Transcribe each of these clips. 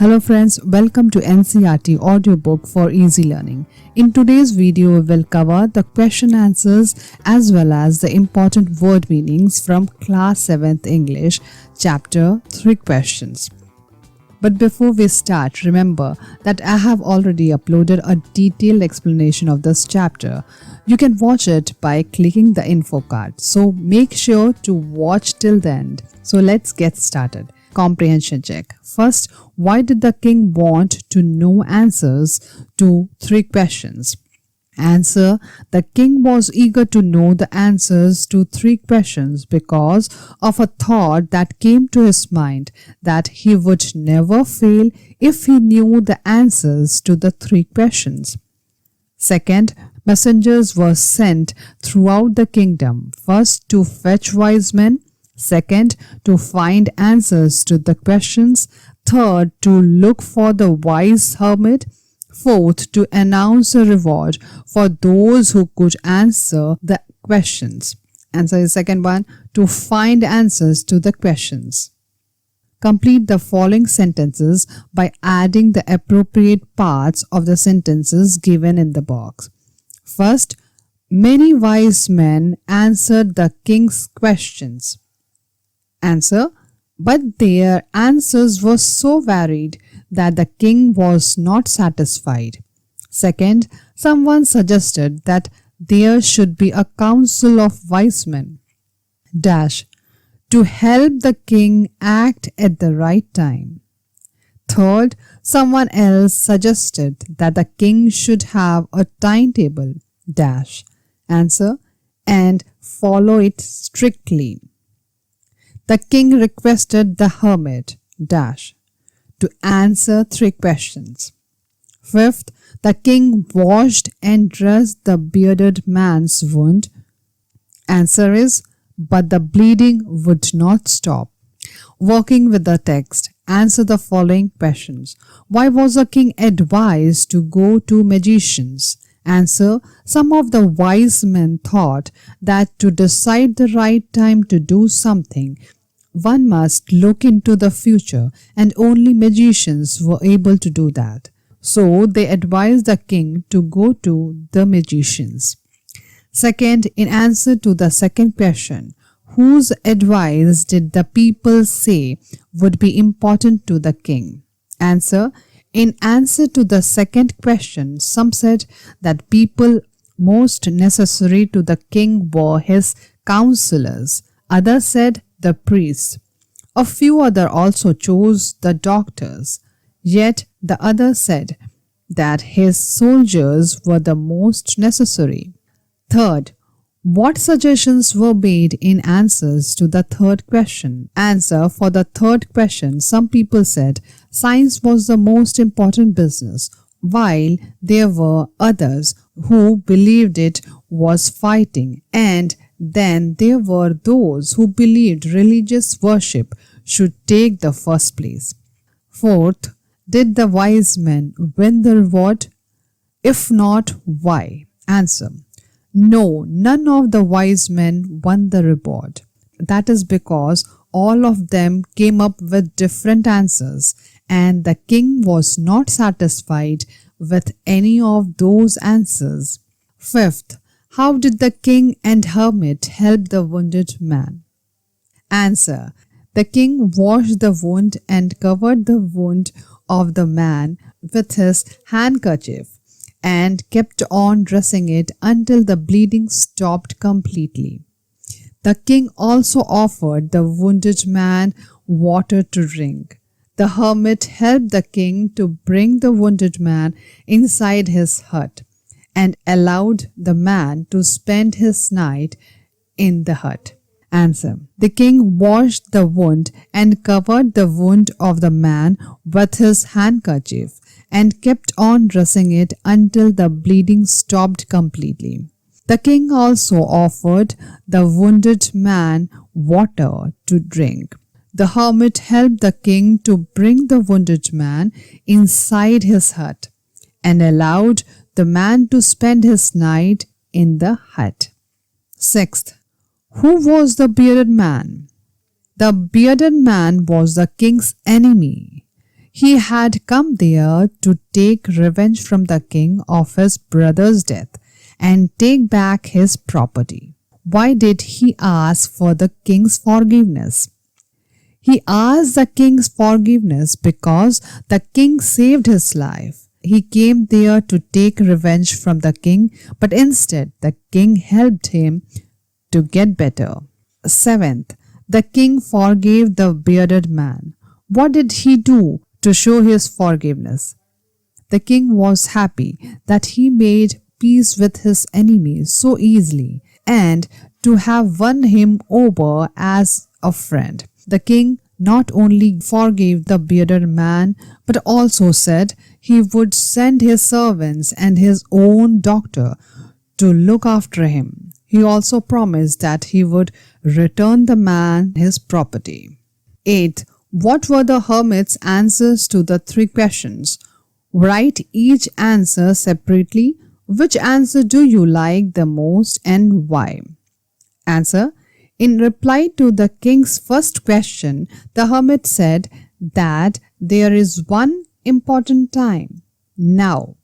Hello friends, welcome to NCERT Audiobook for Easy Learning. In today's video, we will cover the question answers as well as the important word meanings from Class 7th English, Chapter 3 questions. But before we start, remember that I have already uploaded a detailed explanation of this chapter. You can watch it by clicking the info card. So make sure to watch till the end. So let's get started. Comprehension check. First, why did the king want to know answers to 3 questions? Answer: the king was eager to know the answers to 3 questions because of a thought that came to his mind that he would never fail if he knew the answers to the 3 questions. Second, messengers were sent throughout the kingdom, first to fetch wise men, second, to find answers to the questions, third, to look for the wise hermit, fourth, to announce a reward for those who could answer the questions. Answer is second one, to find answers to the questions. Complete the following sentences by adding the appropriate parts of the sentences given in the box. First, many wise men answered the king's questions. Answer: but their answers were so varied that the king was not satisfied. Second, someone suggested that there should be a council of wise men to help the king act at the right time. Third, someone else suggested that the king should have a timetable answer and follow it strictly. The king requested the hermit to answer 3 questions. Fifth, the king washed and dressed the bearded man's wound. Answer is, but the bleeding would not stop. Working with the text, answer the following questions. Why was the king advised to go to magicians? Answer: some of the wise men thought that to decide the right time to do something, one must look into the future, and only magicians were able to do that. So they advised the king to go to the magicians. Second, in answer to the second question, whose advice did the people say would be important to the king? Answer: in answer to the second question, some said that people most necessary to the king were his counselors. Others said the priests. A few others also chose the doctors. Yet the others said that his soldiers were the most necessary. Third, what suggestions were made in answers to the third question? Answer: for the third question, some people said science was the most important business, while there were others who believed it was fighting, and then there were those who believed religious worship should take the first place. Fourth, did the wise men win the reward? If not, why? Answer: no, none of the wise men won the reward. That is because all of them came up with different answers, and the king was not satisfied with any of those answers. Fifth, how did the king and hermit help the wounded man? Answer: the king washed the wound and covered the wound of the man with his handkerchief and kept on dressing it until the bleeding stopped completely. The king also offered the wounded man water to drink. The hermit helped the king to bring the wounded man inside his hut and allowed the man to spend his night in the hut. Answer: the king washed the wound and covered the wound of the man with his handkerchief and kept on dressing it until the bleeding stopped completely. The king also offered the wounded man water to drink. The hermit helped the king to bring the wounded man inside his hut and allowed the man to spend his night in the hut. Sixth, who was the bearded man? The bearded man was the king's enemy. He had come there to take revenge from the king of his brother's death and take back his property. Why did he ask for the king's forgiveness? He asked the king's forgiveness because the king saved his life. He came there to take revenge from the king, but instead the king helped him to get better. 7th, the king forgave the bearded man. What did he do to show his forgiveness? The king was happy that he made peace with his enemies so easily and to have won him over as a friend. The king not only forgave the bearded man, but also said he would send his servants and his own doctor to look after him. He also promised that he would return the man his property. 8. What were the hermit's answers to the 3 questions? Write each answer separately. Which answer do you like the most and why? Answer. In reply to the king's first question, the hermit said that there is one important time, now.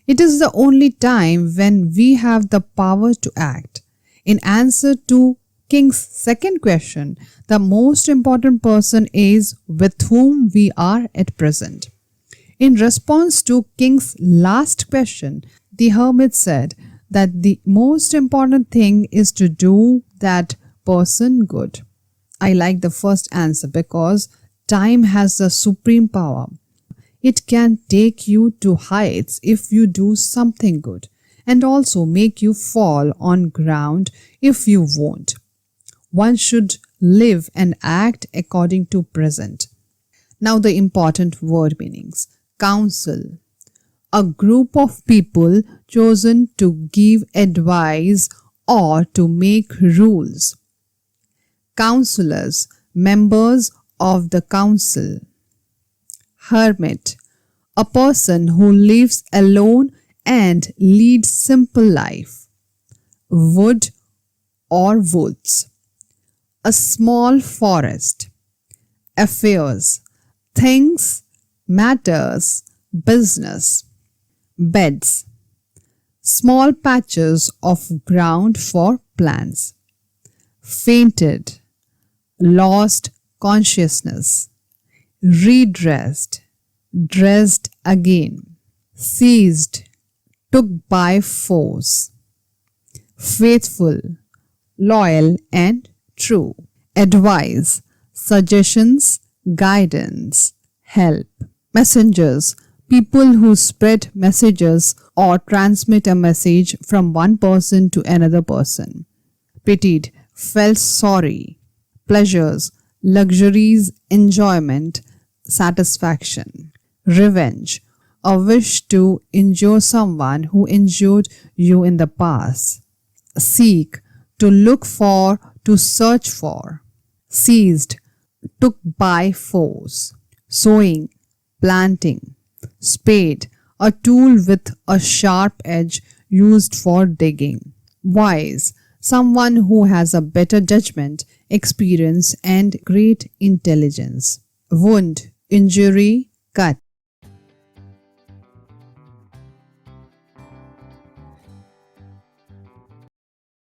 It is the only time when we have the power to act. In answer to king's second question, the most important person is with whom we are at present. In response to king's last question, the hermit said that the most important thing is to do that person good. I like the first answer because time has the supreme power. It can take you to heights if you do something good and also make you fall on ground if you won't. One should live and act according to present. Now the important word meanings. Council. A group of people chosen to give advice or to make rules. Counselors, members of the council. Hermit, a person who lives alone and leads simple life. Wood or woods, a small forest. Affairs, things, matters, business. Beds, small patches of ground for plants. Fainted, lost consciousness. Redressed, dressed again. Seized, took by force. Faithful, loyal and true. Advice, suggestions, guidance, help. Messengers, people who spread messages or transmit a message from one person to another person. Pitied, felt sorry. Pleasures, luxuries, enjoyment, satisfaction. Revenge, a wish to injure someone who injured you in the past. Seek, to look for, to search for. Seized, took by force. Sowing, planting. Spade, a tool with a sharp edge used for digging. Wise, someone who has a better judgment, experience and great intelligence. Wound, injury, cut.